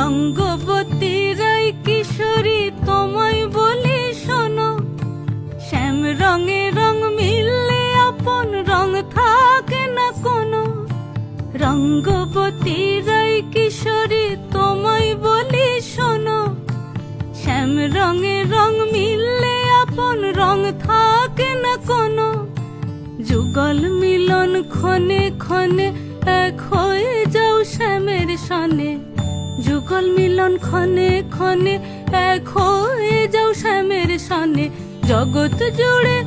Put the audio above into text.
রঙ্গবতী রাই কিশোরী তোমায় বলি শোনো, শ্যাম রঙে রং মিললে আপন রং থাকে না কোনো। রঙ্গবতী রাই কিশোরী তোমায় বলি শোনো, শ্যাম রঙে রং মিললে আপন রং থাকে না কোনো। যুগল মিলন ক্ষণে ক্ষণে এক হয়ে যাও শ্যামের সনে, যুগল মিলন ক্ষণে ক্ষণে এক হয়ে যাও শ্যামের সনে। জগৎ জুড়ে